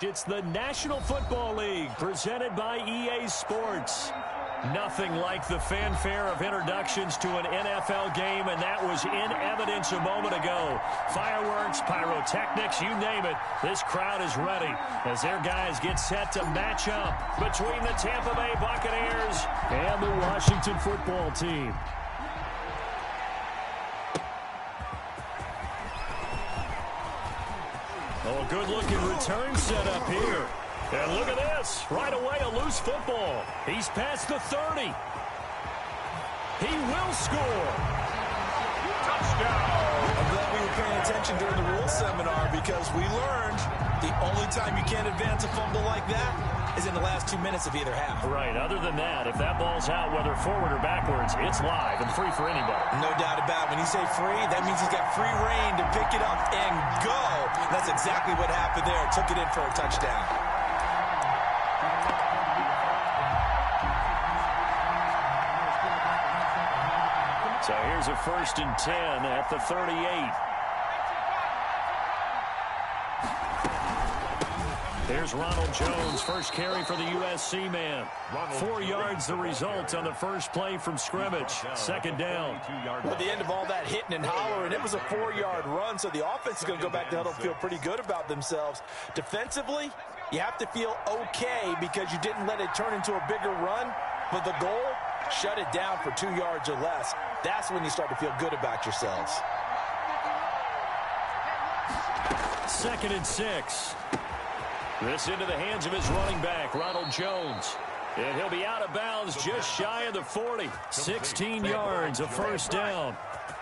next. It's the National Football League presented by EA Sports. Nothing like the fanfare of introductions to an NFL game, and that was in evidence a moment ago. Fireworks, pyrotechnics, you name it. This crowd is ready as their guys get set to match up between the Tampa Bay Buccaneers and the Washington football team. Oh, good-looking return set up here. And look at this. Right away, a loose football. He's past the 30. He will score. Touchdown. I'm glad we were paying attention during the rules seminar because we learned the only time you can't advance a fumble like that is in the last 2 minutes of either half. Right. Other than that, if that ball's out, whether forward or backwards, it's live and free for anybody. No doubt about it. When you say free, that means he's got free reign to pick it up and go. That's exactly what happened there. Took it in for a touchdown. So here's a 1st and 10 at the 38. Here's Ronald Jones, first carry for the USC man. 4 yards the result on the first play from scrimmage. 2nd down. At the end of all that hitting and hollering, it was a 4-yard run, so the offense is going to go back to huddle and feel pretty good about themselves. Defensively, you have to feel okay because you didn't let it turn into a bigger run, but the goal, shut it down for 2 yards or less. That's when you start to feel good about yourselves. 2nd and 6. This into the hands of his running back, Ronald Jones. And he'll be out of bounds just shy of the 40. 16 yards, a 1st down.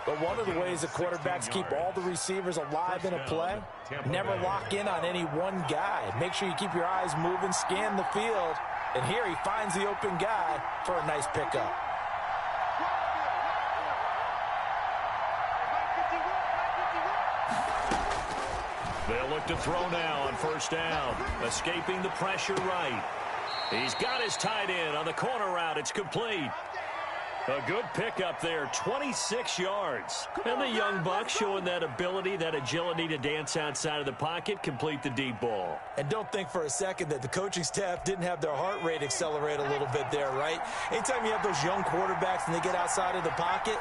But one of the ways the quarterbacks keep all the receivers alive in a play, never lock in on any one guy. Make sure you keep your eyes moving, scan the field. And here he finds the open guy for a nice pickup. They'll look to throw now on 1st down. Escaping the pressure right. He's got his tight end on the corner route. It's complete. A good pickup there, 26 yards. And the young Bucs showing that ability, that agility to dance outside of the pocket, complete the deep ball. And don't think for a second that the coaching staff didn't have their heart rate accelerate a little bit there, right? Anytime you have those young quarterbacks and they get outside of the pocket,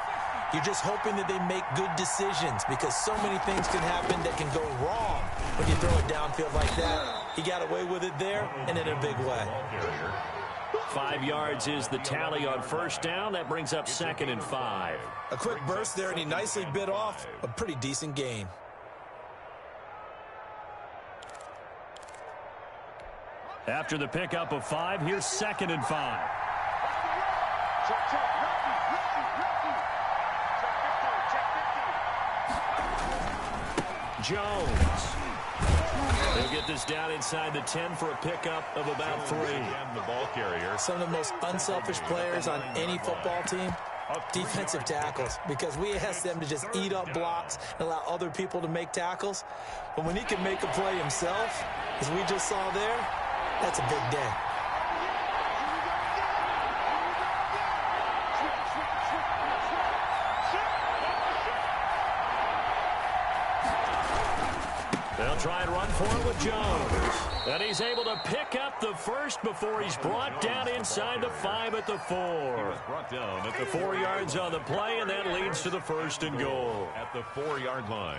you're just hoping that they make good decisions because so many things can happen that can go wrong when you throw it downfield like that. He got away with it there and in a big way. 5 yards is the tally on 1st down. That brings up 2nd and 5. A quick burst there, and he nicely bit off a pretty decent gain. After the pickup of 5, here's 2nd and 5. Jones. They'll get this down inside the 10 for a pickup of about 3. The ball carrier. Some of the most unselfish players on any football team, defensive tackles, because we ask them to just eat up blocks and allow other people to make tackles. But when he can make a play himself, as we just saw there, that's a big day. They'll try and run for it with Jones. And he's able to pick up the first before he's brought down inside the 5 at the 4. Brought down at The 4 yards on the play, and that leads to the 1st and goal. At the 4-yard line.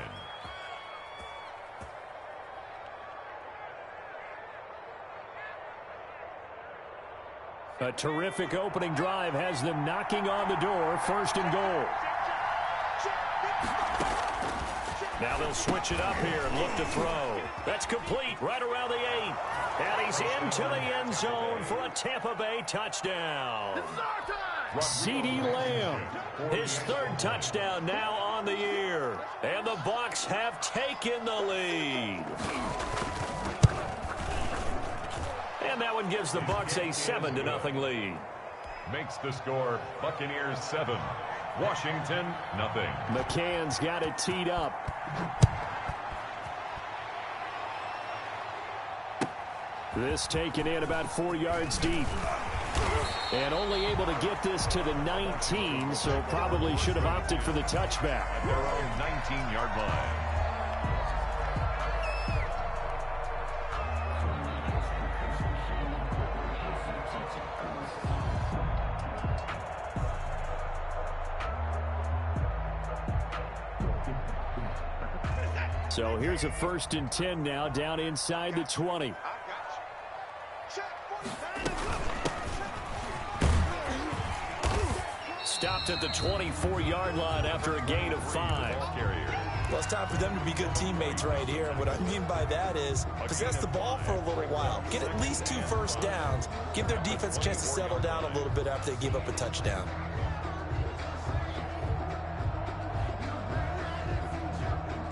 A terrific opening drive has them knocking on the door. 1st and goal. Now they'll switch it up here and look to throw. That's complete right around the 8. And he's into the end zone for a Tampa Bay touchdown. CeeDee Lamb, his 3rd touchdown now on the year. And the Bucs have taken the lead. And that one gives the Bucs a 7-0 lead. Makes the score Buccaneers 7. Washington, nothing. McCann's got it teed up. This taken in about 4 yards deep. And only able to get this to the 19, so probably should have opted for the touchback. At their own 19-yard line. So here's a 1st and 10 now, down inside the 20. Stopped at the 24-yard line after a gain of 5. Well, it's time for them to be good teammates right here. And what I mean by that is possess the ball for a little while. Get at least 2 first downs. Give their defense a chance to settle down a little bit after they give up a touchdown.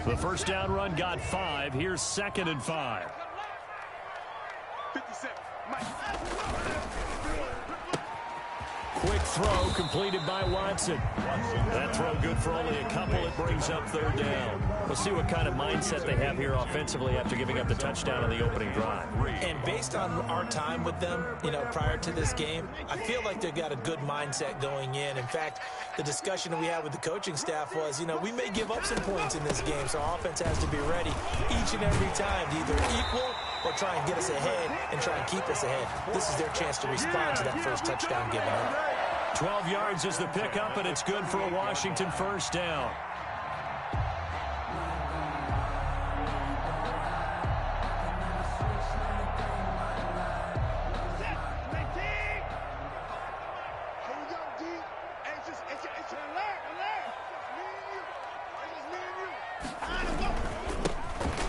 The first down run got 5. Here's 2nd and 5. 57. Quick throw completed by Watson. That throw good for only a couple. It brings up 3rd down. We'll see what kind of mindset they have here offensively after giving up the touchdown on the opening drive. And based on our time with them, prior to this game, I feel like they've got a good mindset going in. In fact, the discussion that we had with the coaching staff was, we may give up some points in this game, so our offense has to be ready each and every time to either equal or try and get us ahead and try and keep us ahead. This is their chance to respond to that first touchdown given up. 12 yards is the pickup, and it's good for a Washington 1st down.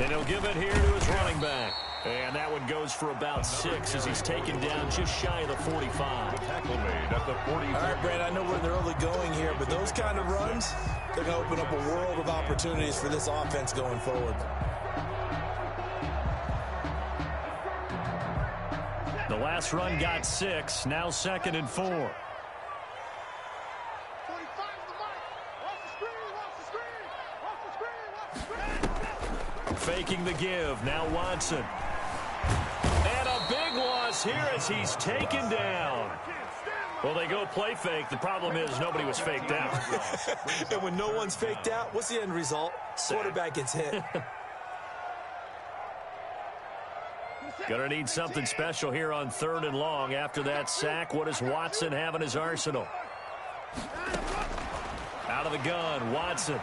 And he'll give it here to his running back. And that one goes for about 6 as he's taken down just shy of the 45. Tackle made at the 40. All right, Brad, I know we're in the early going here, but those kind of runs, they're going to open up a world of opportunities for this offense going forward. The last run got 6. Now 2nd and 4. Faking the give. Now Watson. And a big loss here as he's taken down. Well, they go play fake. The problem is nobody was faked out. And when no one's faked out, what's the end result? Quarterback gets hit. Gonna need something special here on 3rd and long. After that sack, what does Watson have in his arsenal? Out of the gun, Watson.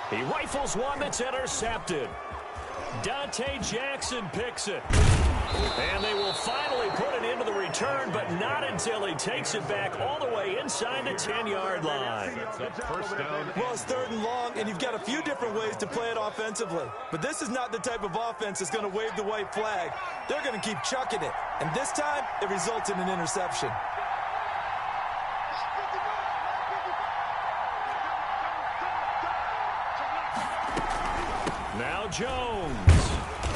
He rifles one that's intercepted. Dante Jackson picks it. And they will finally put it into the return, but not until he takes it back all the way inside the 10-yard line. First down. Well, it's 3rd and long, and you've got a few different ways to play it offensively. But this is not the type of offense that's going to wave the white flag. They're going to keep chucking it. And this time, it results in an interception. Now Jones.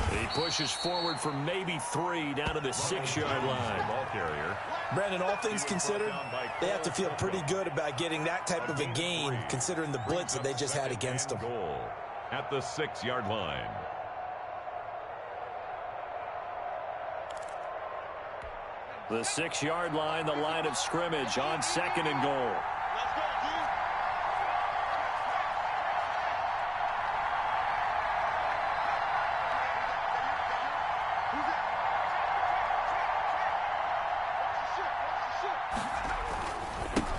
He pushes forward for maybe 3 down to the 6-yard line. Ball carrier. Brandon, all things considered, they have to feel pretty good about getting that type of a gain, considering the blitz that they just had against them. Goal at the 6-yard line. The 6-yard line, the line of scrimmage on 2nd and goal.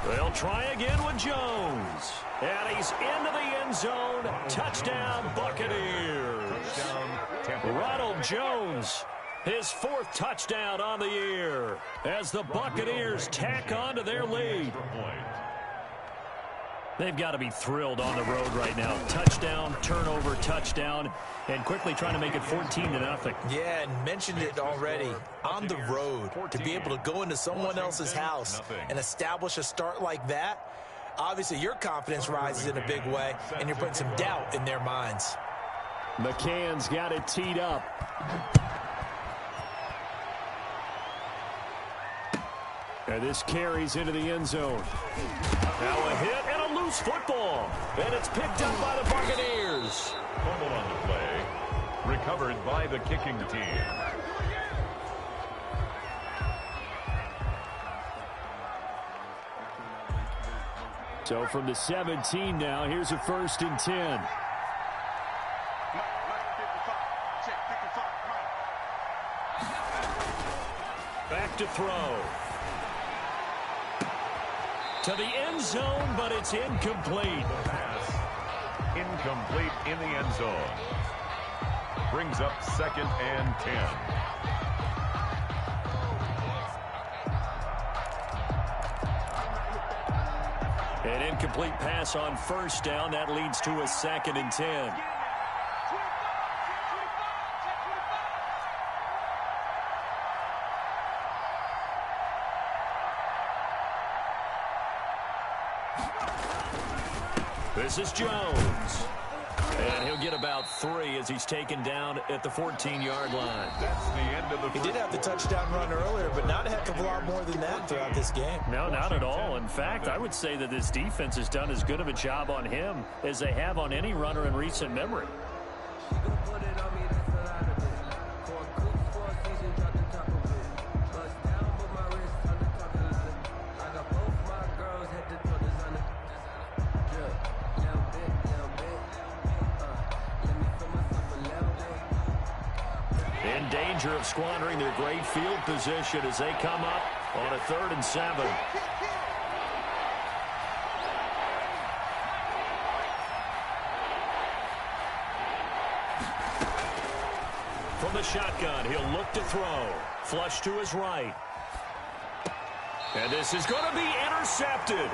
They'll try again with Jones. And he's into the end zone. Touchdown, Buccaneers. Ronald Jones, his 4th touchdown on the year as the Buccaneers tack on to their lead. They've got to be thrilled on the road right now. Touchdown, turnover, touchdown, and quickly trying to make it 14-0. Yeah, and mentioned it already. On the road, to be able to go into someone else's house and establish a start like that, obviously your confidence rises in a big way, and you're putting some doubt in their minds. McCann's got it teed up. And this carries into the end zone. Now a hit and a loose football. And it's picked up by the Buccaneers. Fumble on the play. Recovered by the kicking team. So from the 17 now, here's a 1st and 10. Back to throw. To the end zone, but it's incomplete. incomplete in the end zone. Brings up 2nd and 10. An incomplete pass on 1st down. That leads to a 2nd and 10. This is Jones. And he'll get about 3 as he's taken down at the 14-yard line. That's the end of the He did have the touchdown run earlier, but not a heck of a lot more than that throughout this game. No, not at all. In fact, I would say that this defense has done as good of a job on him as they have on any runner in recent memory. In danger of squandering their great field position as they come up on a 3rd and 7. From the shotgun, he'll look to throw. Flush to his right. And this is going to be intercepted.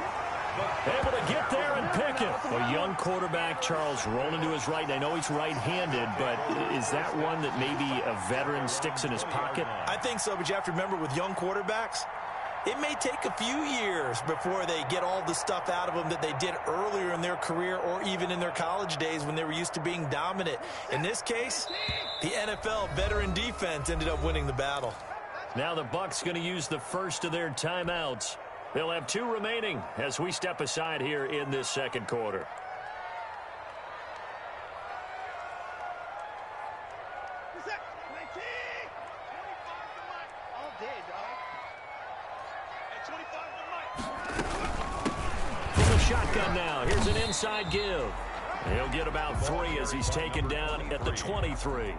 Able to get there and pick it. A young quarterback, Charles, rolling to his right. I know he's right-handed, but is that one that maybe a veteran sticks in his pocket? I think so, but you have to remember with young quarterbacks, it may take a few years before they get all the stuff out of them that they did earlier in their career or even in their college days when they were used to being dominant. In this case, the NFL veteran defense ended up winning the battle. Now the Bucs going to use the first of their timeouts. They'll have 2 remaining as we step aside here in this 2nd quarter. From the shotgun now, here's an inside give. He'll get about 3 as he's taken down at the 23.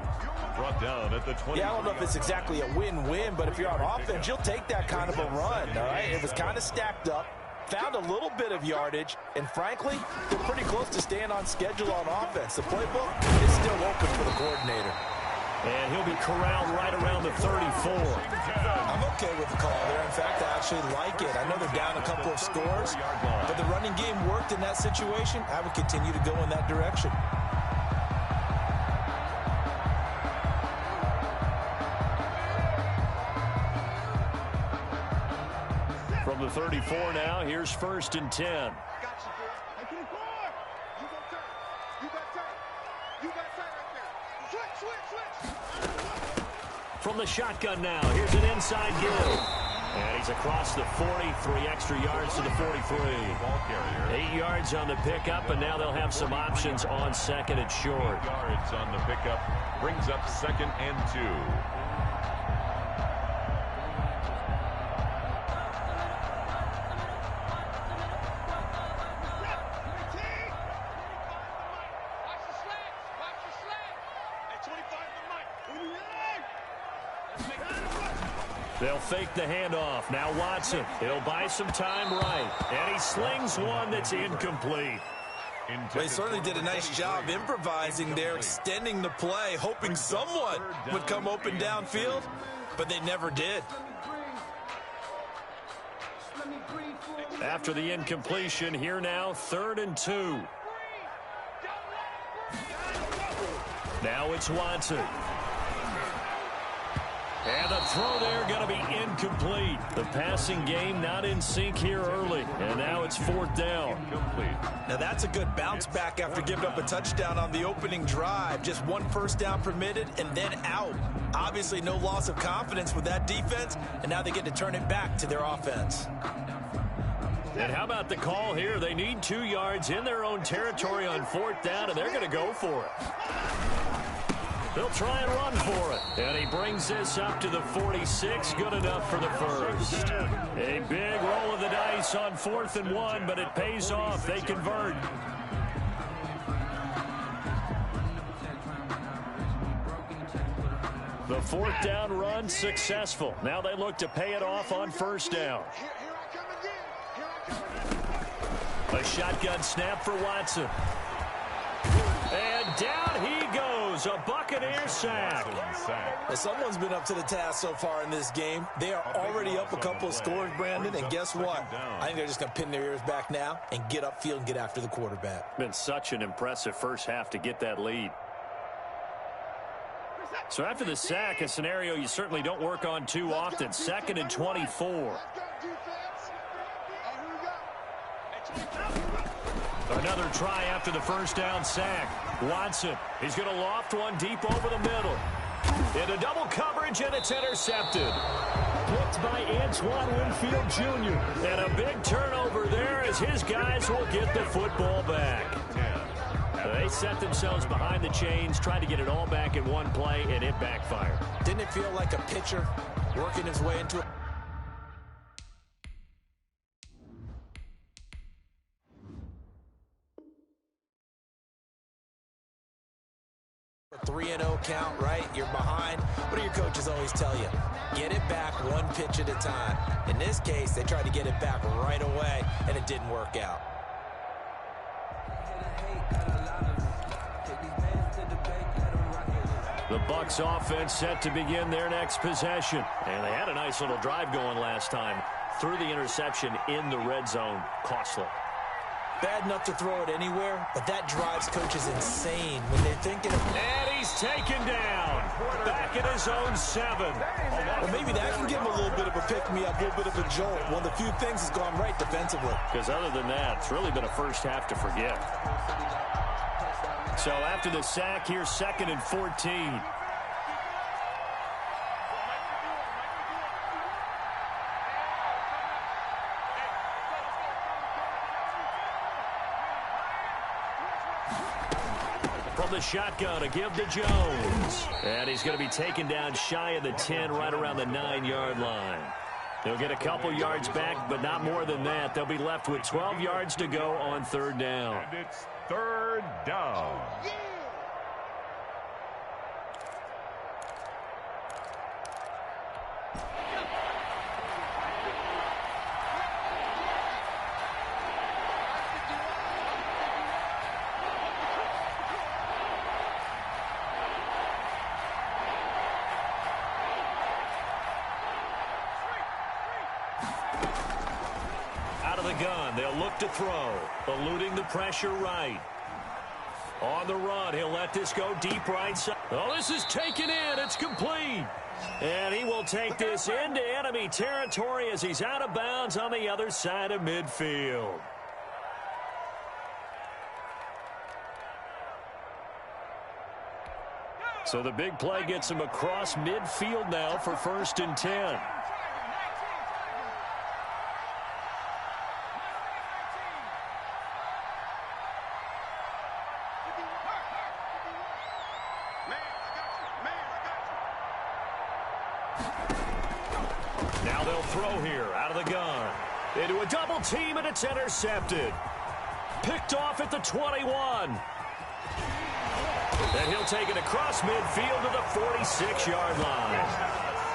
Brought down at the 20. Yeah, I don't know if it's exactly a win-win, but if you're on offense, you'll take that kind of a run, all right? It was kind of stacked up, found a little bit of yardage, and frankly, they're pretty close to staying on schedule on offense. The playbook is still open for the coordinator. And he'll be corralled right around the 34. I'm okay with the call there. In fact, I actually like it. I know they're down a couple of scores, but the running game worked in that situation. I would continue to go in that direction. From the 34 now, here's 1st and 10. From the shotgun now, here's an inside give. And he's across the 40, 3 extra yards to the 43. 8 yards on the pickup, and now they'll have some options on 2nd and short. 8 yards on the pickup, brings up 2nd and 2. They'll fake the handoff. Now Watson. He'll buy some time right. And he slings one that's incomplete. They certainly did a nice job improvising there, extending the play, hoping someone would come open downfield, but they never did. After the incompletion, here now, 3rd and 2. Now it's Watson. And the throw there going to be incomplete. The passing game not in sync here early. And now it's 4th down. Now that's a good bounce back after giving up a touchdown on the opening drive. Just 1 first down permitted and then out. Obviously no loss of confidence with that defense. And now they get to turn it back to their offense. And how about the call here? They need 2 yards in their own territory on 4th down, and they're going to go for it. They'll try and run for it. And he brings this up to the 46. Good enough for the first. A big roll of the dice on 4th and 1, but it pays off. They convert. The 4th down run successful. Now they look to pay it off on 1st down. A shotgun snap for Watson. And down he goes, a Buccaneer sack. Well, someone's been up to the task so far in this game. They are already up a couple of scores, Brandon, and guess what? I think they're just going to pin their ears back now and get upfield and get after the quarterback. Been such an impressive first half to get that lead. So after the sack, a scenario you certainly don't work on too often. 2nd and 24. Another try after the first down sack. Watson, he's going to loft one deep over the middle. Into double coverage, and it's intercepted. Picked by Antoine Winfield Jr. And a big turnover there as his guys will get the football back. They set themselves behind the chains, tried to get it all back in one play, and it backfired. Didn't it feel like a pitcher working his way into a 3-0 count, right? You're behind. What do your coaches always tell you? Get it back one pitch at a time. In this case, they tried to get it back right away, and it didn't work out. The Bucs offense set to begin their next possession. And they had a nice little drive going last time. Threw the interception in the red zone. Costly. Bad enough to throw it anywhere, but that drives coaches insane when they're thinking of... And he's taken down. Back at his own 7. Well, maybe that can give him a little bit of a pick-me-up, a little bit of a jolt. One of the few things has gone right defensively. Because other than that, it's really been a first half to forget. So after the sack, here's 2nd and 14. From the shotgun, a give to Jones. And he's going to be taken down shy of the 10, right around the 9-yard line. They'll get a couple yards back, but not more than that. They'll be left with 12 yards to go on 3rd down. And it's 3rd down. Gun. They'll look to throw. Eluding the pressure right. On the run, he'll let this go deep right side. Oh, this is taken in. It's complete. And he will take this into enemy territory as he's out of bounds on the other side of midfield. So the big play gets him across midfield now for 1st and 10. Now they'll throw here out of the gun. Into a double team, and it's intercepted. Picked off at the 21. And he'll take it across midfield to the 46-yard line.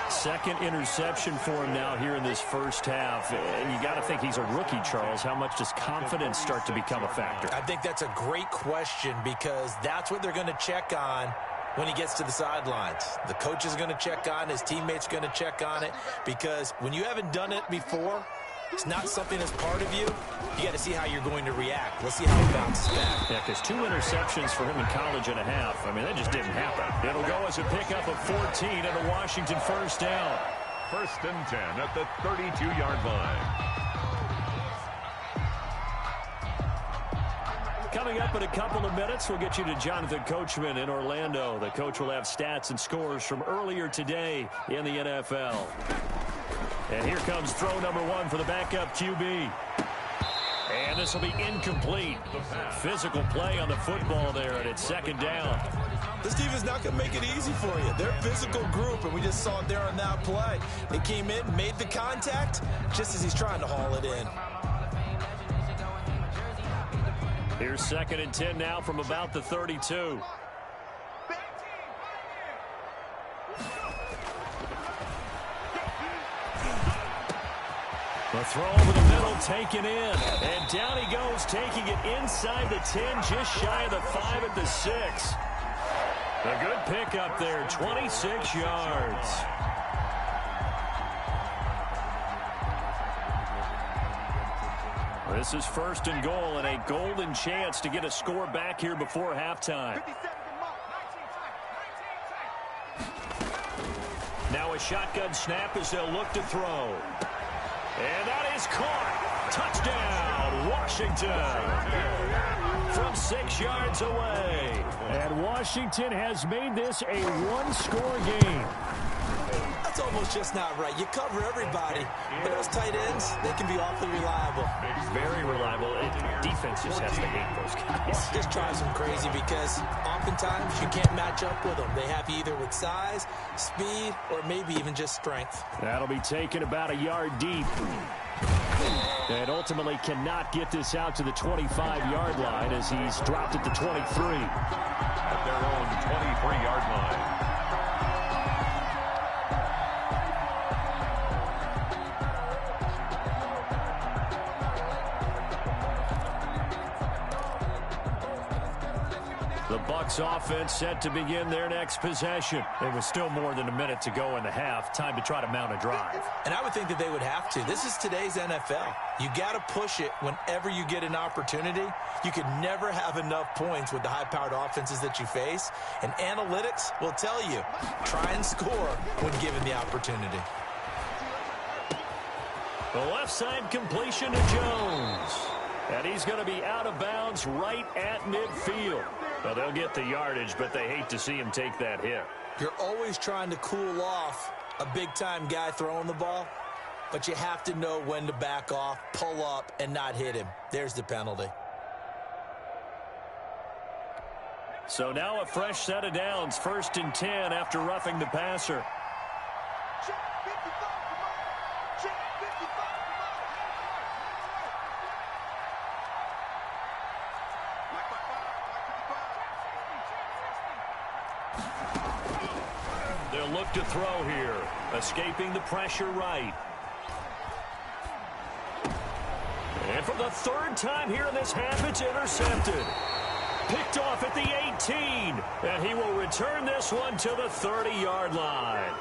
2nd interception for him now here in this first half. And you got to think he's a rookie, Charles. How much does confidence start to become a factor? I think that's a great question because that's what they're going to check on when he gets to the sidelines. The coach is going to check on it. His teammates are going to check on it because when you haven't done it before, it's not something that's part of you. You got to see how you're going to react. Let's see how he bounces back. Yeah, because 2 interceptions for him in college and a half. I mean, that just didn't happen. It'll go as a pickup of 14 and a Washington 1st down. 1st and 10 at the 32-yard line. Coming up in a couple of minutes, we'll get you to Jonathan Coachman in Orlando. The coach will have stats and scores from earlier today in the NFL. And here comes throw number 1 for the backup QB. And this will be incomplete. Physical play on the football there, and it's 2nd down. This defense is not going to make it easy for you. They're a physical group, and we just saw it there on that play. They came in, made the contact, just as he's trying to haul it in. Here's 2nd and 10 now from about the 32. The throw over the middle, taken in. And down he goes, taking it inside the 10, just shy of the 5 at the 6. A good pickup there, 26 yards. This is 1st and goal and a golden chance to get a score back here before halftime. Now a shotgun snap as they'll look to throw. And that is caught. Touchdown, Washington. From 6 yards away. And Washington has made this a one-score game. That's almost just not right. You cover everybody, but those tight ends, they can be awfully reliable. Very reliable. Defense just has to hate those guys. Just drives them crazy because oftentimes you can't match up with them. They have you either with size, speed, or maybe even just strength. That'll be taken about a yard deep. And ultimately cannot get this out to the 25-yard line as he's dropped at the 23. At their own 23-yard line. The Bucs offense set to begin their next possession. It was still more than a minute to go in the half. Time to try to mount a drive. And I would think that they would have to. This is today's NFL. You got to push it whenever you get an opportunity. You could never have enough points with the high-powered offenses that you face. And analytics will tell you, try and score when given the opportunity. The left side completion to Jones. And he's going to be out of bounds right at midfield. Well, they'll get the yardage, but they hate to see him take that hit. You're always trying to cool off a big-time guy throwing the ball, but you have to know when to back off, pull up, and not hit him. There's the penalty. So now a fresh set of downs, 1st and 10 after roughing the passer. They'll look to throw here. Escaping the pressure right. And for the 3rd time here in this half, it's intercepted. Picked off at the 18. And he will return this one to the 30-yard line.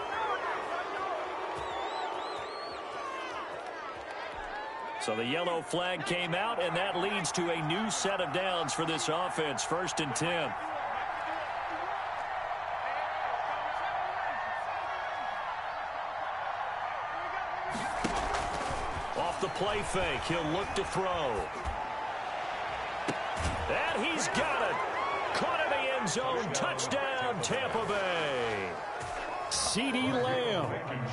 So the yellow flag came out, and that leads to a new set of downs for this offense. 1st and 10. Off the play fake, he'll look to throw. And he's got it. Caught in the end zone. Touchdown, Tampa Bay. CeeDee Lamb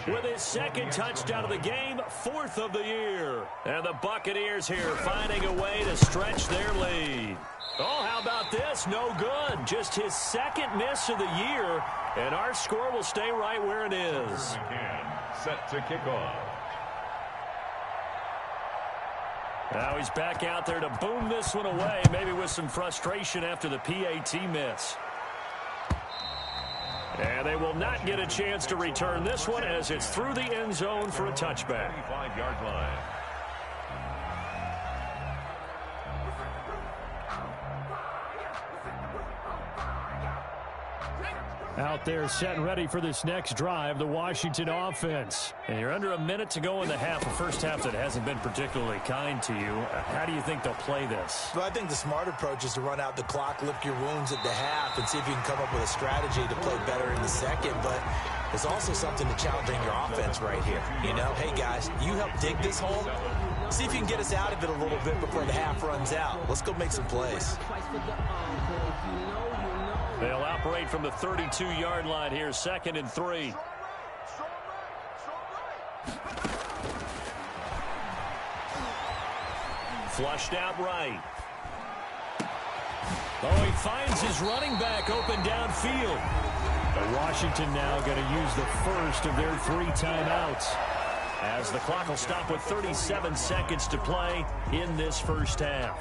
with his 2nd touchdown of the game, 4th of the year. And the Buccaneers here finding a way to stretch their lead. Oh, how about this? No good. Just his 2nd miss of the year, and our score will stay right where it is. Set to kick off. Now he's back out there to boom this one away, maybe with some frustration after the PAT miss. And they will not get a chance to return this one as it's through the end zone for a touchback. 25-yard line. Out there set and ready for this next drive, the Washington offense. And you're under a minute to go in the half, a first half that hasn't been particularly kind to you. How do you think they'll play this? Well, I think the smart approach is to run out the clock, lick your wounds at the half, and see if you can come up with a strategy to play better in the second. But there's also something to challenging your offense right here. You know, hey, guys, you help dig this hole. See if you can get us out of it a little bit before the half runs out. Let's go make some plays. They'll operate from the 32-yard line here, 2nd and 3. Flushed out right. Oh, he finds his running back open downfield. But Washington now going to use the first of their 3 timeouts, as the clock will stop with 37 seconds to play in this first half.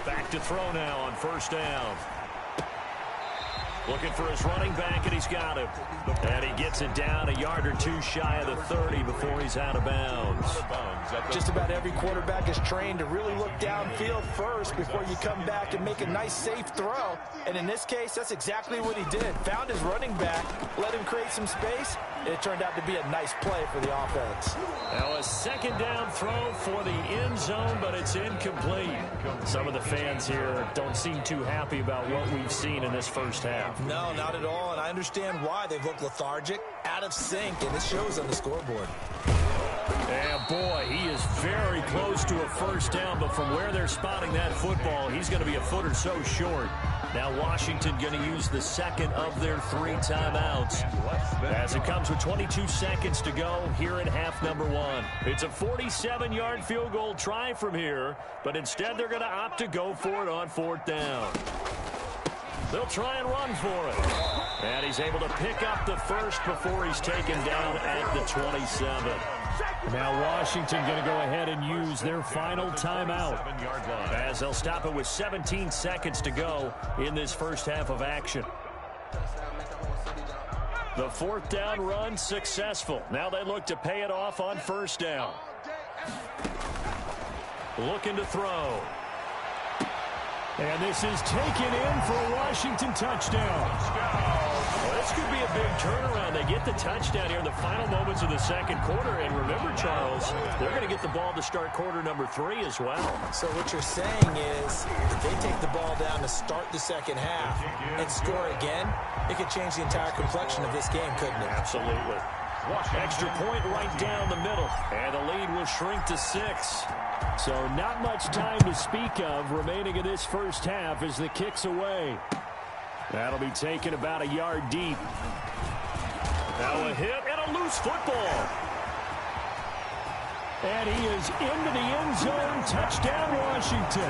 Back to throw now on 1st down. Looking for his running back, and he's got him. And he gets it down a yard or two shy of the 30 before he's out of bounds. Just about every quarterback is trained to really look downfield first before you come back and make a nice, safe throw. And in this case, that's exactly what he did. Found his running back, let him create some space. It turned out to be a nice play for the offense. Now a second down throw for the end zone, but it's incomplete. Some of the fans here don't seem too happy about what we've seen in this first half. No, not at all, and I understand why. They've looked lethargic, out of sync, and it shows on the scoreboard. And boy, he is very close to a first down, but from where they're spotting that football, he's going to be a foot or so short. Now Washington going to use the second of their 3 timeouts as it comes with 22 seconds to go here in half number 1. It's a 47-yard field goal try from here, but instead they're going to opt to go for it on 4th down. They'll try and run for it. And he's able to pick up the first before he's taken down at the 27. Now Washington going to go ahead and use their final timeout as they'll stop it with 17 seconds to go in this first half of action. The 4th down run successful. Now they look to pay it off on 1st down. Looking to throw. And this is taken in for a Washington touchdown. Well, this could be a big turnaround. They get the touchdown here in the final moments of the second quarter. And remember, Charles, they're going to get the ball to start quarter number 3 as well. So what you're saying is if they take the ball down to start the second half and score again, it could change the entire complexion of this game, couldn't it? Absolutely. Extra point right down the middle. And the lead will shrink to 6. So not much time to speak of remaining in this first half as the kick's away. That'll be taken about a yard deep. Now a hit and a loose football. And he is into the end zone. Touchdown, Washington.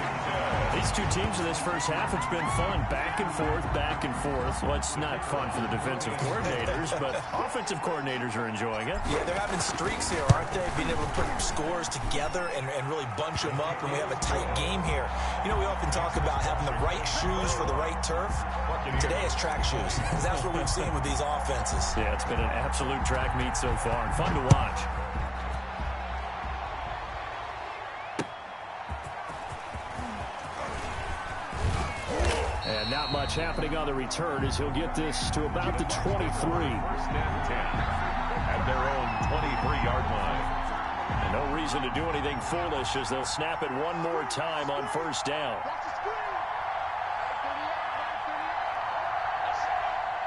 These two teams in this first half, it's been fun. Back and forth, back and forth. Well, it's not fun for the defensive coordinators, but offensive coordinators are enjoying it. Yeah, they're having streaks here, aren't they? Being able to put scores together and really bunch them up, and we have a tight game here. You know, we often talk about having the right shoes for the right turf. Today it's track shoes. That's what we've seen with these offenses. Yeah, it's been an absolute track meet so far, and fun to watch. And not much happening on the return as he'll get this to about the 23. First and 10 at their own 23-yard line. And no reason to do anything foolish as they'll snap it one more time on 1st down.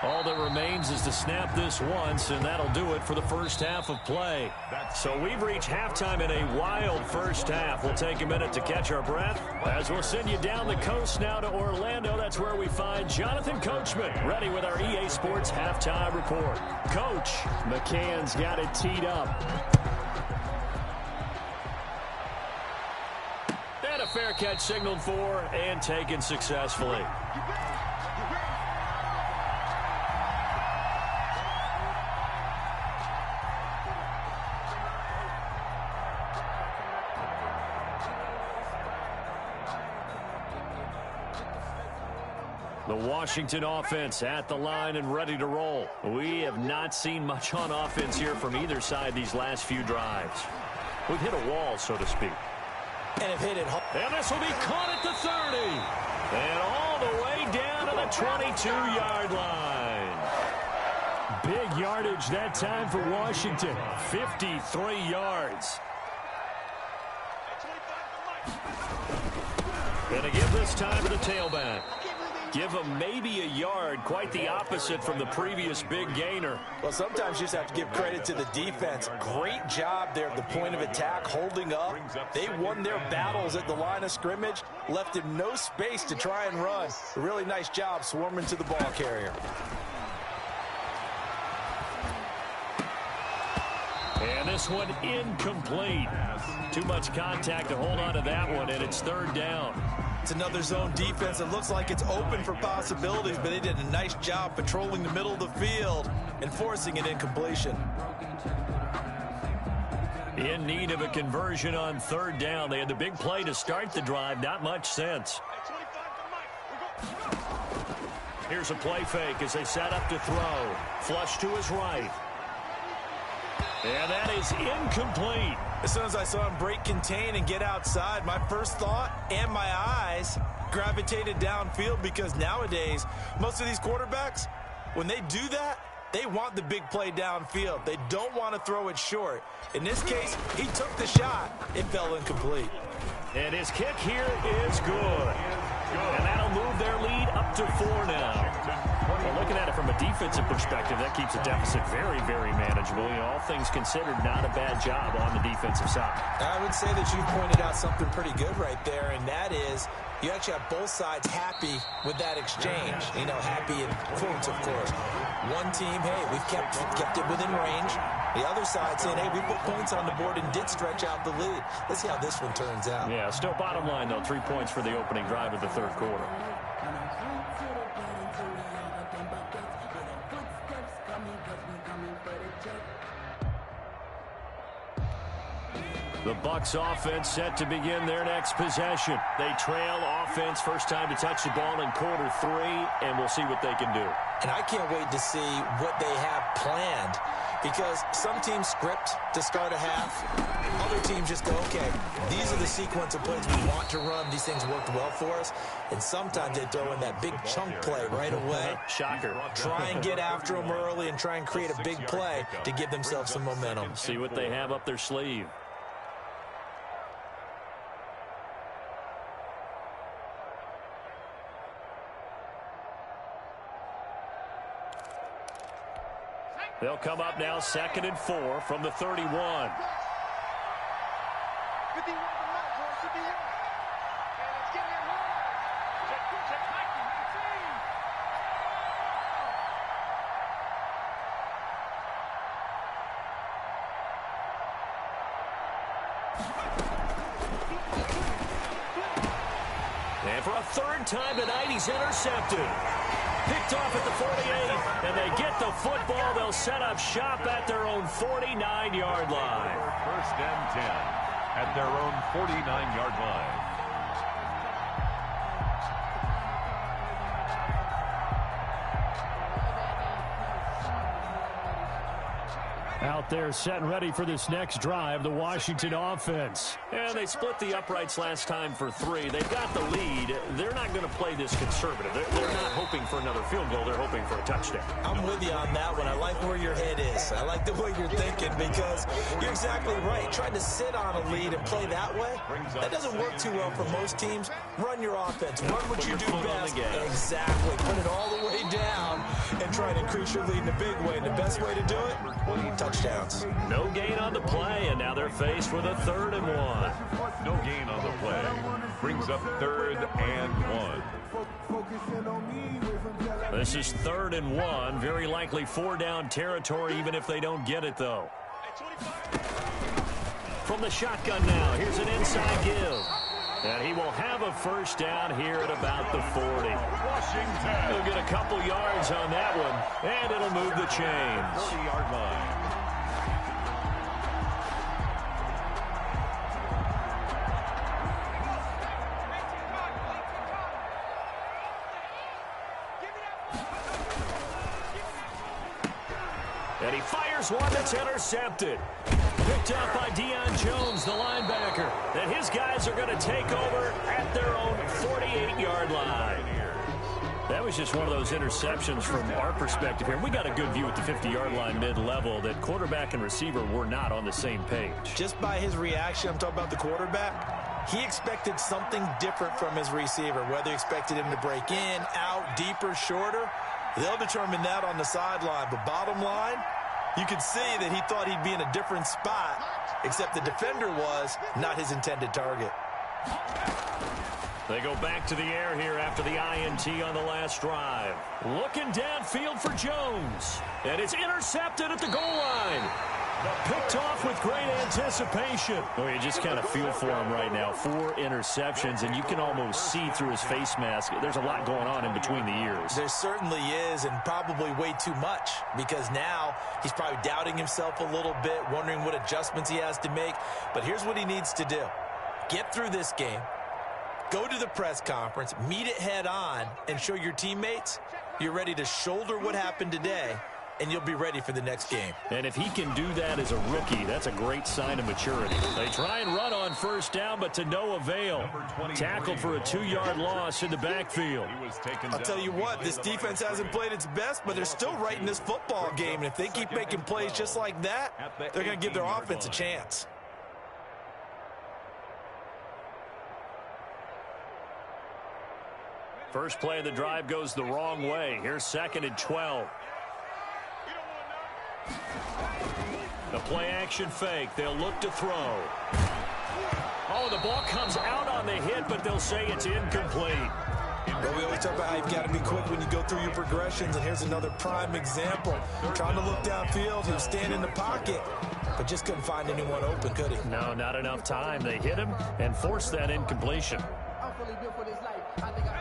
All that remains is to snap this once, and that'll do it for the first half of play. So we've reached halftime in a wild first half. We'll take a minute to catch our breath as we'll send you down the coast now to Orlando. That's where we find Jonathan Coachman ready with our EA Sports halftime report. Coach, McCann's got it teed up. And a fair catch signaled for and taken successfully. The Washington offense at the line and ready to roll. We have not seen much on offense here from either side these last few drives. We've hit a wall, so to speak. And have hit it hard. And this will be caught at the 30. And all the way down to the 22-yard line. Big yardage that time for Washington. 53 yards. Gonna give this time to the tailback. Give him maybe a yard, quite the opposite from the previous big gainer. Well, sometimes you just have to give credit to the defense. Great job there at the point of attack, holding up. They won their battles at the line of scrimmage, left him no space to try and run. A really nice job swarming to the ball carrier. And this one incomplete. Too much contact to hold on to that one, and it's 3rd down. It's another zone defense. It looks like it's open for possibilities, but they did a nice job patrolling the middle of the field and forcing an incompletion. In need of a conversion on 3rd down. They had the big play to start the drive. Not much sense. Here's a play fake as they set up to throw. Flush to his right. And that is incomplete. As soon as I saw him break contain and get outside, my first thought and my eyes gravitated downfield, because nowadays, most of these quarterbacks, when they do that, they want the big play downfield. They don't want to throw it short. In this case, he took the shot. It fell incomplete. And his kick here is good. And that'll move their lead up to 4 now. Well, looking at it from a defensive perspective, that keeps the deficit very, very manageable. You know, all things considered, not a bad job on the defensive side. I would say that you pointed out something pretty good right there, and that is you actually have both sides happy with that exchange. You know, happy in quotes, of course. One team, hey, we've kept it within range. The other side saying, hey, we put points on the board and did stretch out the lead. Let's see how this one turns out. Yeah, still bottom line, though, 3 points for the opening drive of the third quarter. The Bucs offense set to begin their next possession. They trail offense, first time to touch the ball in quarter 3, and we'll see what they can do. And I can't wait to see what they have planned, because some teams script to start a half. Other teams just go, okay, these are the sequence of plays we want to run. These things worked well for us. And sometimes they throw in that big chunk play right away. Shocker. Try and get after them early and try and create a big play to give themselves some momentum. See what they have up their sleeve. They'll come up now 2nd and 4 from the 31. And for a 3rd time tonight, he's intercepted. Picked off at the 48, and they get the football. They'll set up shop at their own 49-yard line. 1st and 10 at their own 49-yard line. Out there set and ready for this next drive, the Washington offense. And they split the uprights last time for 3. They've got the lead. They're not going to play this conservative. They're not hoping for another field goal. They're hoping for a touchdown. I'm with you on that one. I like where your head is. I like the way you're thinking, because you're exactly right. Trying to sit on a lead and play that way, that doesn't work too well for most teams. Run your offense. Run what you do best. Exactly. Put it all the way down and try to increase your lead in a big way. And the best way to do it, touchdowns. No gain on the play, and now they're faced with a 3rd and 1. No gain on the play. Brings up 3rd and 1. This is 3rd and 1. Very likely 4-down territory, even if they don't get it, though. From the shotgun now, here's an inside give. And he will have a 1st down here at about the 40. He'll get a couple yards on that one, and it'll move the chains. 40-yard line. And he fires one that's intercepted. Picked up by Deion Jones, the linebacker. And his guys are going to take over at their own 48-yard line. That was just one of those interceptions from our perspective here. We got a good view at the 50-yard line mid-level that quarterback and receiver were not on the same page. Just by his reaction, I'm talking about the quarterback, he expected something different from his receiver, whether he expected him to break in, out, deeper, shorter. They'll determine that on the sideline. But bottom line, you could see that he thought he'd be in a different spot, except the defender was not his intended target. They go back to the air here after the INT on the last drive. Looking downfield for Jones. And it's intercepted at the goal line. Picked off with great anticipation. Oh, you just kind of feel for him right now. 4 interceptions, and you can almost see through his face mask. There's a lot going on in between the ears. There certainly is, and probably way too much, because now he's probably doubting himself a little bit, wondering what adjustments he has to make. But here's what he needs to do. Get through this game. Go to the press conference, meet it head on, and show your teammates You're ready to shoulder what happened today, and you'll be ready for the next game. And if he can do that as a rookie, that's a great sign of maturity. They try and run on first down, but to no avail. Tackled for a 2-yard loss in the backfield. I'll tell you what, this defense hasn't played its best, but they're still right in this football game. And if they keep making plays just like that, they're going to give their offense a chance. First play of the drive goes the wrong way. Here's 2nd and 12. The play-action fake. They'll look to throw. Oh, the ball comes out on the hit, but they'll say it's incomplete. Well, we always talk about how you've got to be quick when you go through your progressions, and here's another prime example. Trying to look downfield, he was standing in the pocket, but just couldn't find anyone open, could he? No, not enough time. They hit him and forced that incompletion.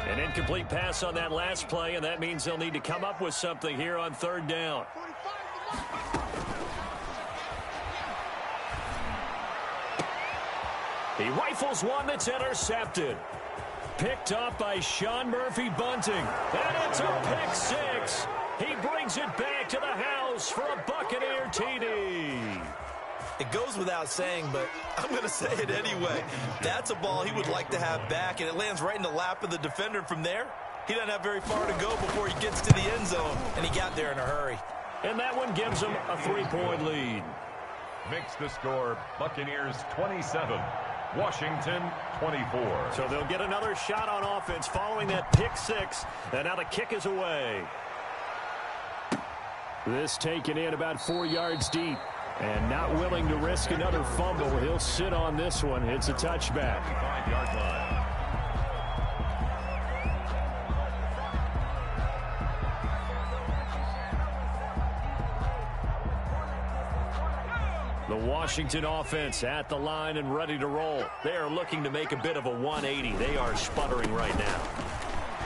An incomplete pass on that last play, and that means they'll need to come up with something here on 3rd down. He rifles one that's intercepted. Picked up by Sean Murphy-Bunting. And it's a pick 6. He brings it back to the house for a Buccaneer TD. It goes without saying, but I'm going to say it anyway. That's a ball he would like to have back, and it lands right in the lap of the defender. From there, he doesn't have very far to go before he gets to the end zone, and he got there in a hurry. And that one gives him a 3-point lead. Makes the score Buccaneers 27. Washington 24. So they'll get another shot on offense following that pick 6. And now the kick is away. This taken in about 4 yards deep. And not willing to risk another fumble. He'll sit on this one. It's a touchback. 5-yard line. The Washington offense at the line and ready to roll. They are looking to make a bit of a 180. They are sputtering right now.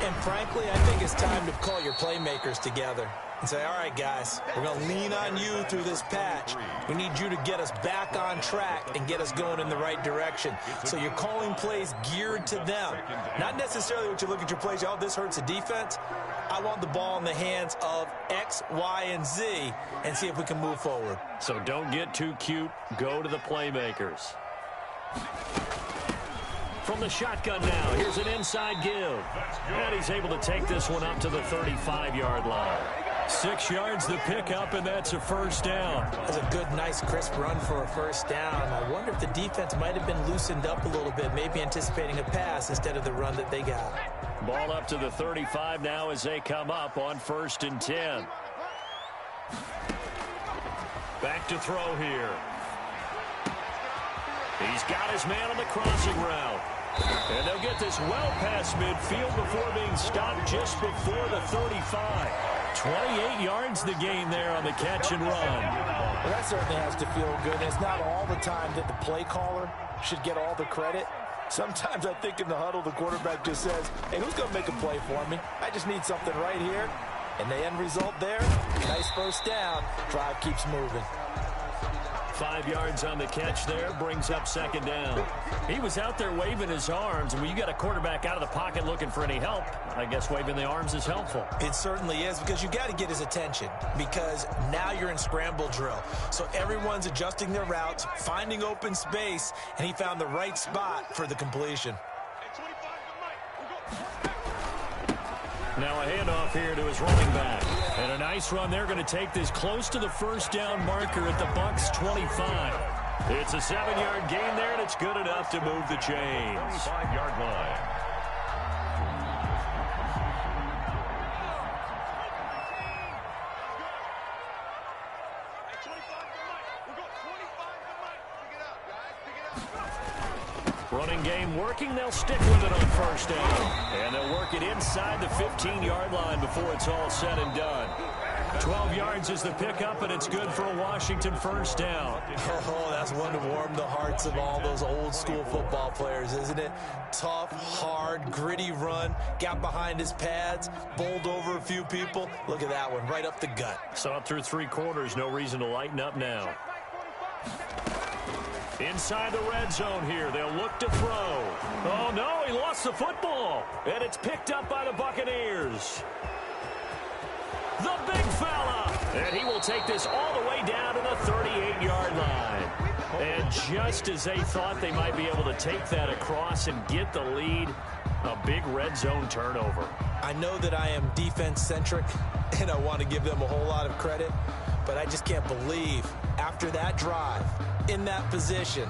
And frankly, I think it's time to call your playmakers together and say, all right, guys, we're going to lean on you through this patch. We need you to get us back on track and get us going in the right direction. So you're calling plays geared to them. Not necessarily what you look at your plays, oh, this hurts the defense. I want the ball in the hands of X, Y, and Z and see if we can move forward. So don't get too cute. Go to the playmakers. From the shotgun now, here's an inside give. And he's able to take this one up to the 35-yard line. 6 yards the pickup, and that's a first down. That's a good, nice, crisp run for a first down. I wonder if the defense might have been loosened up a little bit, maybe anticipating a pass instead of the run that they got. Ball up to the 35 now as they come up on 1st and 10. Back to throw here. He's got his man on the crossing route. And they'll get this well past midfield before being stopped just before the 35. 28 yards the gain there on the catch and run. Well, that certainly has to feel good. And it's not all the time that the play caller should get all the credit. Sometimes I think in the huddle, the quarterback just says, hey, who's going to make a play for me? I just need something right here. And the end result there, nice first down. Drive keeps moving. 5 yards on the catch there, brings up 2nd down. He was out there waving his arms, and when you got a quarterback out of the pocket looking for any help, I guess waving the arms is helpful. It certainly is, because you got to get his attention, because now you're in scramble drill. So everyone's adjusting their routes, finding open space, and he found the right spot for the completion. Now a handoff here to his running back. And a nice run. They're going to take this close to the first down marker at the Bucs 25. It's a 7-yard gain there, and it's good enough to move the chains. 5-yard line. Running game working. They'll stick with it on first down. And they'll work it inside the 15-yard line before it's all said and done. 12 yards is the pickup, and it's good for a Washington first down. Oh, that's one to warm the hearts of all those old-school football players, isn't it? Tough, hard, gritty run. Got behind his pads, bowled over a few people. Look at that one, right up the gut. So up through 3 quarters, no reason to lighten up now. Inside the red zone here, they'll look to throw. Oh, no, he lost the football. And it's picked up by the Buccaneers. the big fella. And he will take this all the way down to the 38-yard line. And just as they thought they might be able to take that across and get the lead, a big red zone turnover. I know that I am defense-centric, and I want to give them a whole lot of credit, but I just can't believe after that drive, in that position,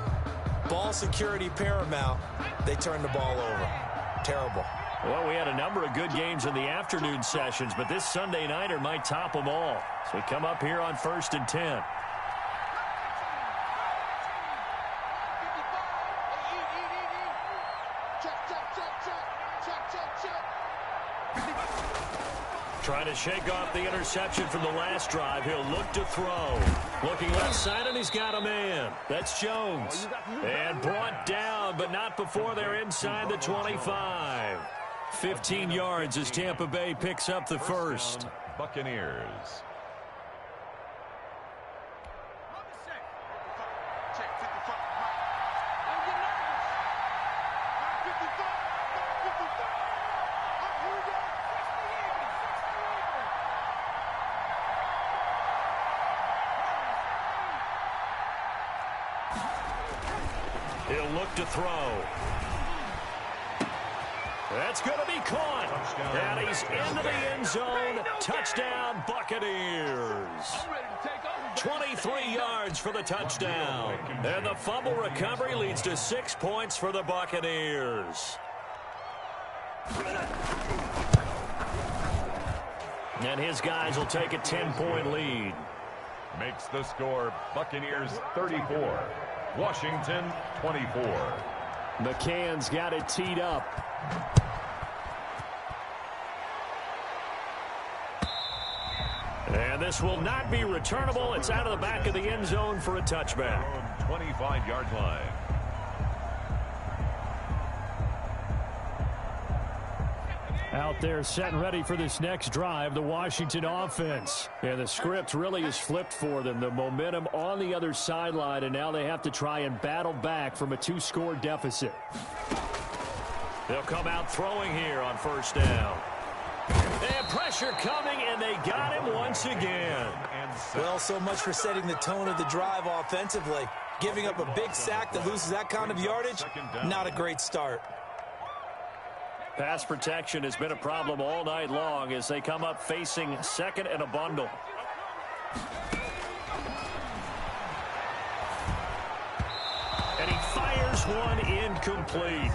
ball security paramount, they turned the ball over. Terrible. Well, we had a number of good games in the afternoon sessions, but this Sunday nighter might top them all. So we come up here on 1st and 10. Trying to shake off the interception from the last drive. He'll look to throw. Looking left side, and he's got a man. That's Jones. And brought down, but not before they're inside the 25. 15 yards as Tampa Bay picks up the first. Buccaneers. He'll look to throw. That's going to be caught. And he's into the end zone. Touchdown, Buccaneers. 23 yards for the touchdown. And the fumble recovery leads to 6 points for the Buccaneers. And his guys will take a 10-point lead. Makes the score Buccaneers 34. Washington 24. McCann's got it teed up. And this will not be returnable. It's out of the back of the end zone for a touchback. 25-yard line. Out there set and ready for this next drive, the Washington offense. And the script really is flipped for them. The momentum on the other sideline, and now they have to try and battle back from a 2-score deficit. They'll come out throwing here on first down. And pressure coming, and they got him once again. Well, so much for setting the tone of the drive offensively. Giving up a big sack that loses that kind of yardage, not a great start. Pass protection has been a problem all night long as they come up facing second and a bundle. And he fires one incomplete.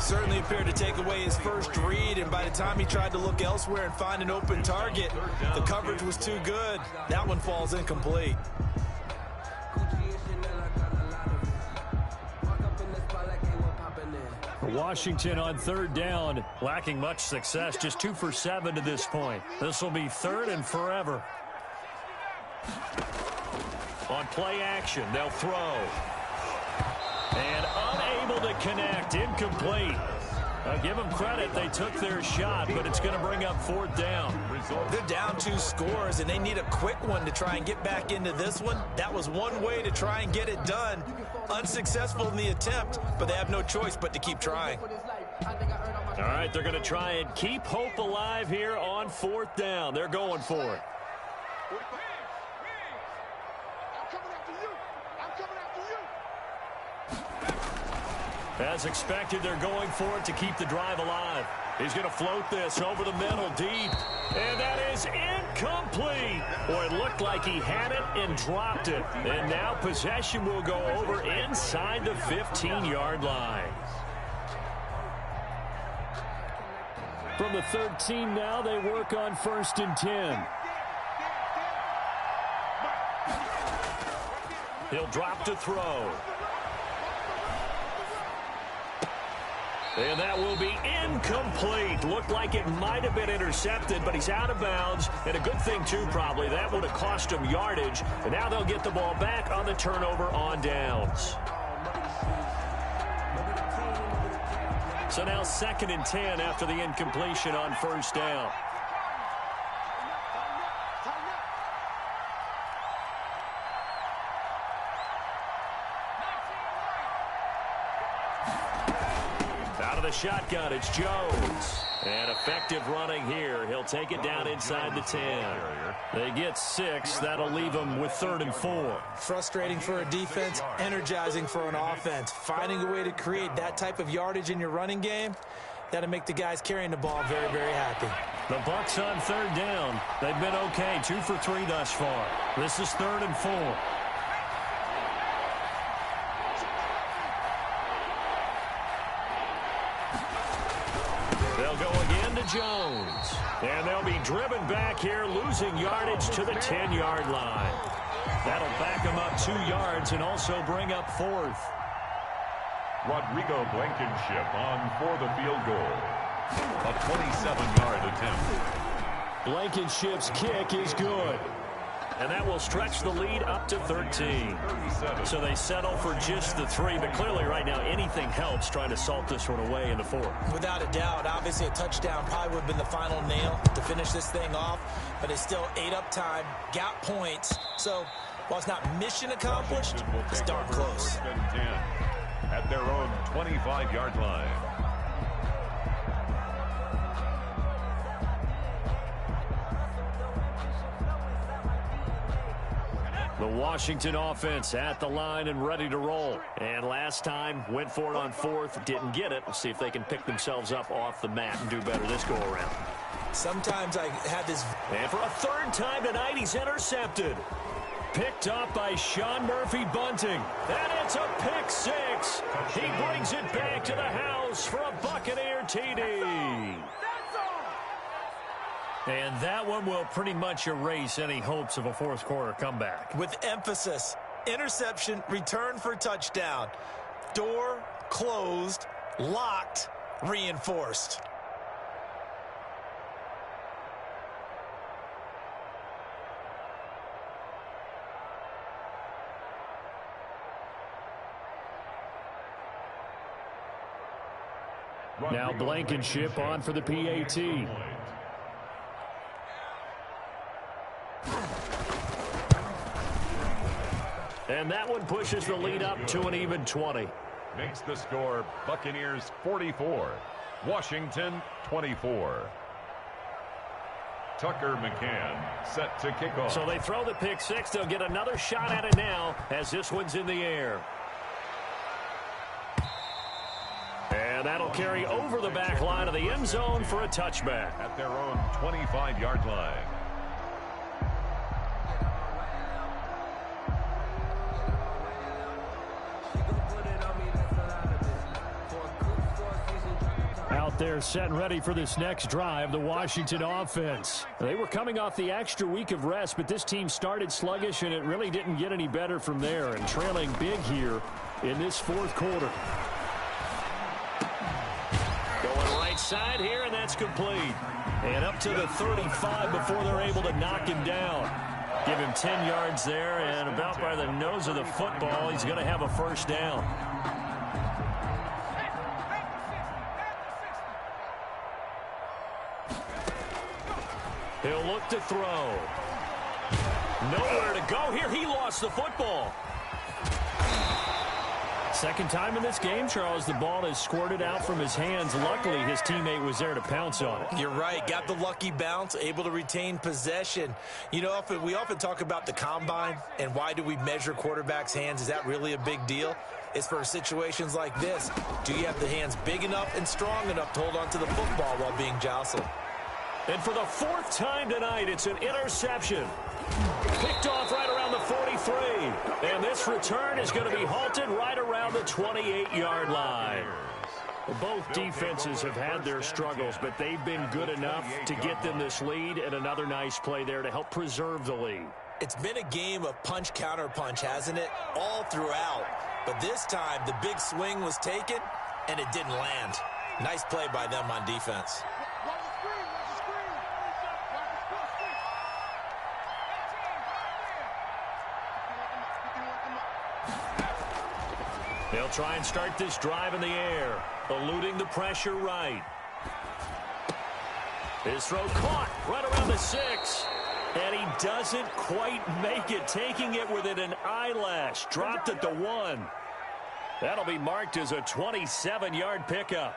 Certainly appeared to take away his first read, and by the time he tried to look elsewhere and find an open target, the coverage was too good. That one falls incomplete. Washington on third down, lacking much success, just 2 for 7 to this point. This will be third and forever. On play action, they'll throw. And unable to connect, incomplete. I'll give them credit, they took their shot, but it's going to bring up fourth down. They're down 2 scores, and they need a quick one to try and get back into this one. That was one way to try and get it done. Unsuccessful in the attempt, but they have no choice but to keep trying. All right, they're going to try and keep hope alive here on fourth down. They're going for it. As expected, they're going for it to keep the drive alive. He's going to float this over the middle deep. And that is incomplete. Boy, it looked like he had it and dropped it. And now possession will go over inside the 15-yard line. From the 13 now, they work on 1st and 10. He'll drop to throw. And that will be incomplete. Looked like it might have been intercepted, but he's out of bounds. And a good thing, too, probably. That would have cost him yardage. And now they'll get the ball back on the turnover on downs. So now 2nd and 10 after the incompletion on first down. Out of the shotgun, it's Jones. And effective running here. He'll take it down inside the 10. They get 6. That'll leave them with 3rd and 4. Frustrating for a defense, energizing for an offense. Finding a way to create that type of yardage in your running game, that'll make the guys carrying the ball very, very happy. The Bucs on 3rd down. They've been okay, 2 for 3 thus far. This is 3rd and 4. They'll go again to Jones. And they'll be driven back here, losing yardage to the 10-yard line. That'll back them up 2 yards and also bring up 4th. Rodrigo Blankenship on for the field goal. A 27-yard attempt. Blankenship's kick is good. And that will stretch the lead up to 13. So they settle for just the 3, but clearly right now anything helps trying to salt this one away in the 4th. Without a doubt, obviously a touchdown probably would have been the final nail to finish this thing off, but it's still ate up time, got points. So while it's not mission accomplished, it's darn close. At their own 25-yard line. The Washington offense at the line and ready to roll. And last time, went for it on 4th, didn't get it. We'll see if they can pick themselves up off the mat and do better this go-around. Sometimes I had this. And for a 3rd time tonight, he's intercepted. Picked up by Sean Murphy-Bunting. And it's a pick 6. He brings it back to the house for a Buccaneer TD. And that one will pretty much erase any hopes of a 4th quarter comeback. With emphasis, interception, return for touchdown. Door closed, locked, reinforced. Now Blankenship on for the PAT. And that one pushes the lead up to an even 20. Makes the score Buccaneers 44, Washington 24. Tucker McCann set to kick off. So they throw the pick 6. They'll get another shot at it now as this one's in the air. And that'll carry over the back line of the end zone for a touchback. At their own 25-yard line. Out there set and ready for this next drive, the Washington offense. They were coming off the extra week of rest, but this team started sluggish, and it really didn't get any better from there, and trailing big here in this 4th quarter. Going right side here, and that's complete. And up to the 35 before they're able to knock him down. Give him 10 yards there, and about by the nose of the football, he's going to have a 1st down. He'll look to throw. Nowhere to go here. He lost the football. Second time in this game, Charles, the ball has squirted out from his hands. Luckily, his teammate was there to pounce on it. You're right. Got the lucky bounce, able to retain possession. You know, we often talk about the combine and why do we measure quarterbacks' hands. Is that really a big deal? It's for situations like this. Do you have the hands big enough and strong enough to hold on to the football while being jostled? And for the 4th time tonight, it's an interception. Picked off right around the 43. And this return is going to be halted right around the 28-yard line. Both defenses have had their struggles, but they've been good enough to get them this lead, and another nice play there to help preserve the lead. It's been a game of punch-counter-punch, hasn't it? All throughout. But this time, the big swing was taken, and it didn't land. Nice play by them on defense. They'll try and start this drive in the air, eluding the pressure right. His throw caught right around the 6. And he doesn't quite make it, taking it within an eyelash. Dropped at the 1. That'll be marked as a 27-yard pickup.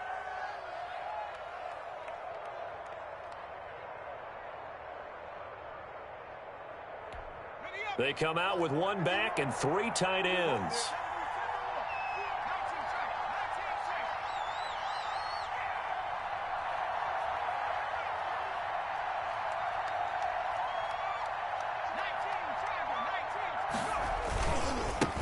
They come out with one back and 3 tight ends.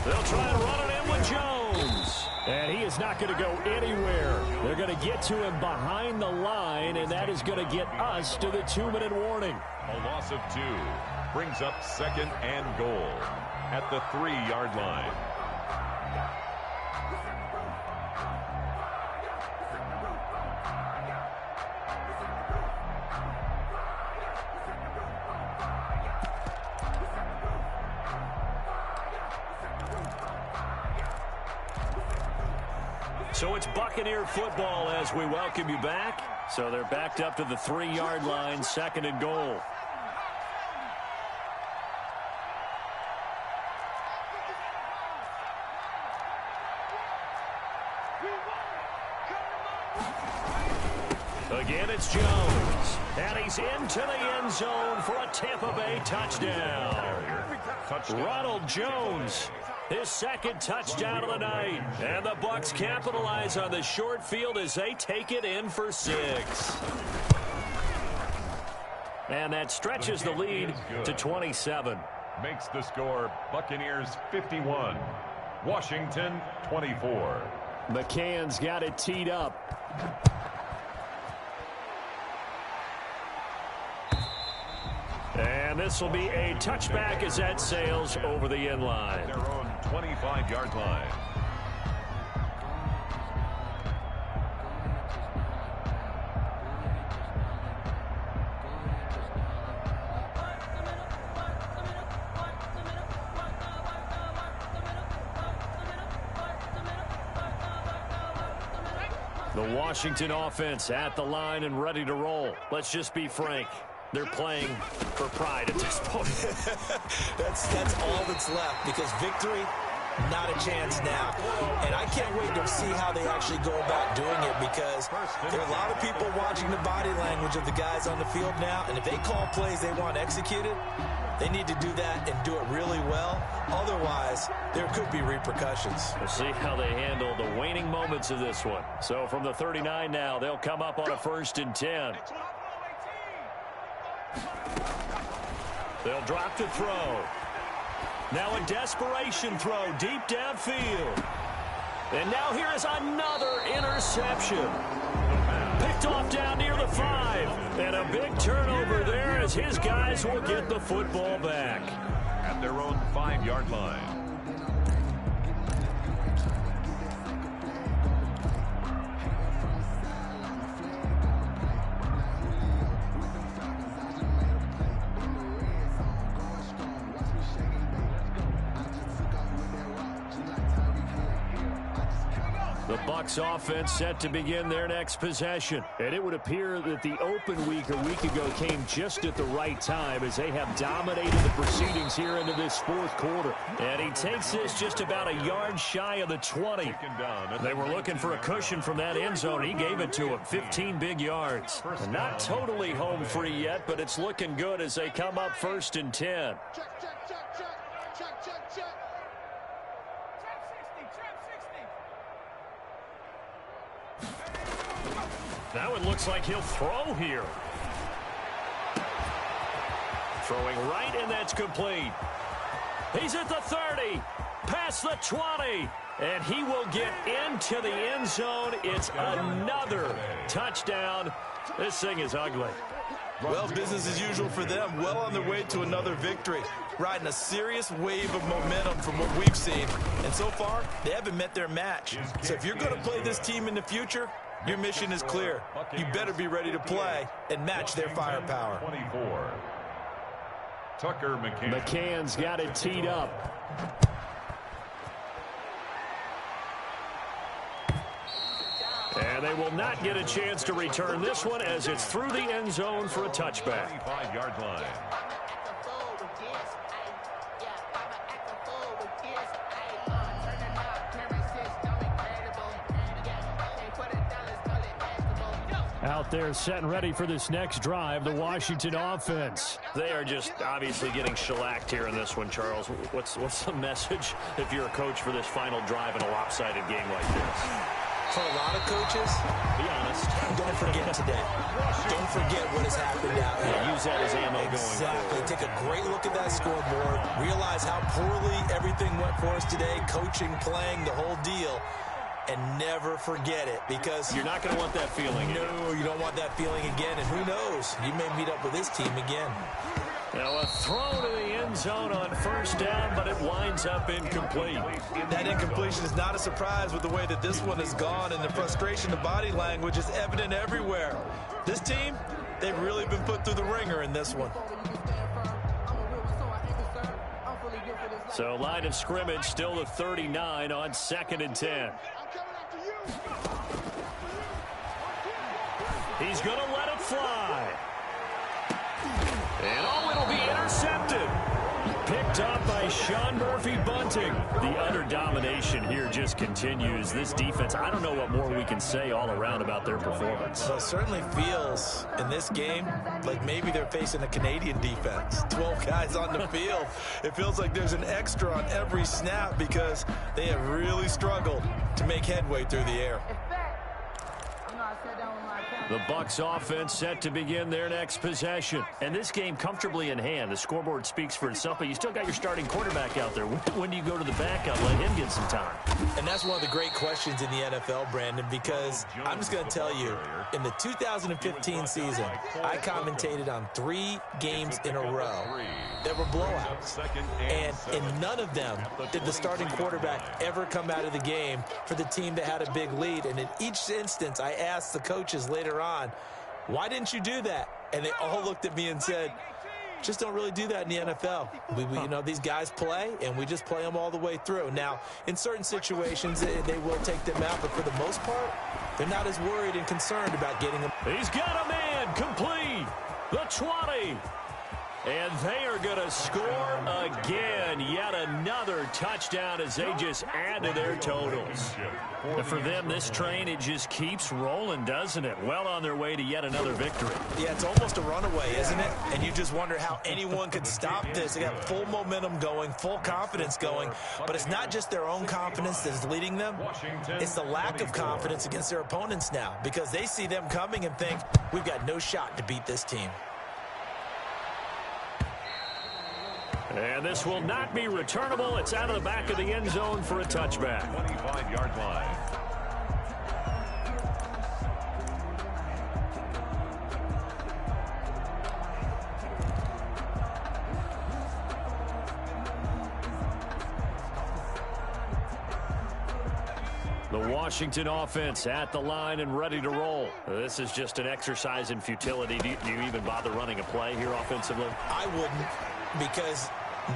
They'll try and run it in with Jones. And he is not going to go anywhere. They're going to get to him behind the line, and that is going to get us to the 2-minute warning. A loss of 2 brings up 2nd and goal at the 3-yard line. So it's Buccaneer football as we welcome you back. So they're backed up to the 3-yard line, 2nd and goal. Again, it's Jones. And he's into the end zone for a Tampa Bay touchdown. Ronald Jones, his 2nd touchdown of the night. And the Bucs capitalize on the short field as they take it in for 6. And that stretches the lead to 27. Makes the score Buccaneers 51, Washington 24. McCann's got it teed up. And this will be a touchback as that sails over the end line. Their own 25-yard line. The Washington offense at the line and ready to roll. Let's just be frank. They're playing for pride at this point. That's all that's left, because victory, not a chance now. And I can't wait to see how they actually go about doing it, because there are a lot of people watching the body language of the guys on the field now, and if they call plays they want executed, they need to do that and do it really well. Otherwise, there could be repercussions. We'll see how they handle the waning moments of this one. So from the 39 now, they'll come up on a 1st and 10. They'll drop to throw. Now a desperation throw deep downfield. And now here is another interception. Picked off down near the 5. And a big turnover there as his guys will get the football back. At their own 5-yard line. The Bucs offense set to begin their next possession. And it would appear that the open week a week ago came just at the right time, as they have dominated the proceedings here into this 4th quarter. And he takes this just about a yard shy of the 20. They were looking for a cushion from that end zone. He gave it to him. 15 big yards. Not totally home free yet, but it's looking good as they come up 1st and 10. That one looks like he'll throw here. Throwing right, and that's complete. He's at the 30, past the 20, and he will get into the end zone. It's another touchdown. This thing is ugly. Well, business as usual for them. Well on their way to another victory. Riding a serious wave of momentum from what we've seen. And so far, they haven't met their match. So if you're going to play this team in the future, your mission is clear. You better be ready to play and match their firepower. 24. Tucker McCann. McCann's got it teed up. And they will not get a chance to return this one, as it's through the end zone for a touchback. 25-yard line. Out there set and ready for this next drive, the Washington offense. They are just obviously getting shellacked here in this one, Charles. What's the message if you're a coach for this final drive in a lopsided game like this? For a lot of coaches, be honest, don't forget today. Don't forget what has happened out here. Yeah, use that as ammo going Exactly. forward. Take a great look at that scoreboard. Realize how poorly everything went for us today. Coaching, playing, the whole deal. And never forget it, because you're not going to want that feeling. No, you don't want that feeling again. And who knows? You may meet up with this team again. Now a throw to the end zone on first down, but it winds up incomplete. That incompletion is not a surprise with the way that this one has gone, and the frustration, the body language is evident everywhere. This team, they've really been put through the ringer in this one. So line of scrimmage still the 39 on 2nd and 10. He's going to let it fly. And oh, it'll be intercepted. Picked up by Sean Murphy-Bunting. The utter domination here just continues. This defense, I don't know what more we can say all around about their performance. Well, it certainly feels in this game like maybe they're facing a Canadian defense. 12 guys on the field. It feels like there's an extra on every snap because they have really struggled to make headway through the air. The Bucs offense set to begin their next possession. And this game comfortably in hand. The scoreboard speaks for itself, but you still got your starting quarterback out there. When do you go to the backup? Let him get some time. And that's one of the great questions in the NFL, Brandon, because I'm just going to tell you, in the 2015 season, I commentated on 3 games in a row that were blowouts. And in none of them did the starting quarterback ever come out of the game for the team that had a big lead. And in each instance, I asked the coaches later on, why didn't you do that? And they all looked at me and said, just don't really do that in the NFL. You know, these guys play, and we just play them all the way through. Now, in certain situations, they will take them out, but for the most part, they're not as worried and concerned about getting them. He's got a man complete. The 20. And they are going to score again. Yet another touchdown as they just add to their totals. And for them, this train, it just keeps rolling, doesn't it? Well on their way to yet another victory. Yeah, it's almost a runaway, isn't it? And you just wonder how anyone could stop this. They got full momentum going, full confidence going. But it's not just their own confidence that's leading them. It's the lack of confidence against their opponents now, because they see them coming and think, we've got no shot to beat this team. And this will not be returnable. It's out of the back of the end zone for a touchback. 25-yard line. The Washington offense at the line and ready to roll. This is just an exercise in futility. Do you even bother running a play here offensively? I wouldn't, because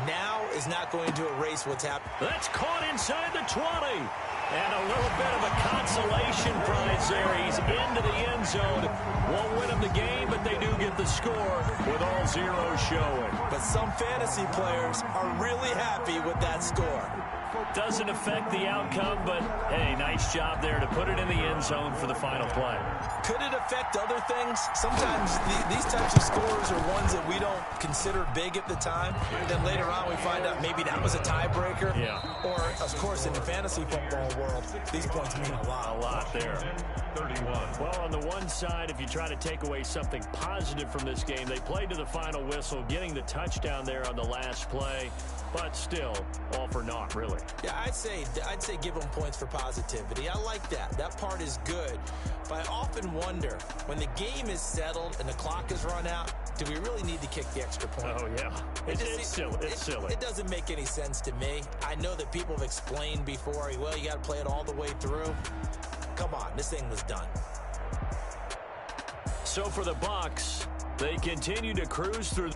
now is not going to erase what's happened. That's caught inside the 20. And a little bit of a consolation prize there. He's into the end zone. Won't win them the game, but they do get the score with all zeros showing. But some fantasy players are really happy with that score. Doesn't affect the outcome, but, hey, nice job there to put it in the end zone for the final play. Could it affect other things? Sometimes these types of scores are ones that we don't consider big at the time. Then later on we find out maybe that was a tiebreaker. Yeah. Or, of course, in the fantasy football world, these points mean a lot. A lot there. 31. Well, on the one side, if you try to take away something positive from this game, they played to the final whistle, getting the touchdown there on the last play. But still, all for naught, really. Yeah, I'd say give them points for positivity. I like that. That part is good. But I often wonder, when the game is settled and the clock is run out, do we really need to kick the extra point? Oh, yeah. It's silly. It's silly. It doesn't make any sense to me. I know that people have explained before, well, you got to play it all the way through. Come on, this thing was done. So for the Bucs, they continue to cruise through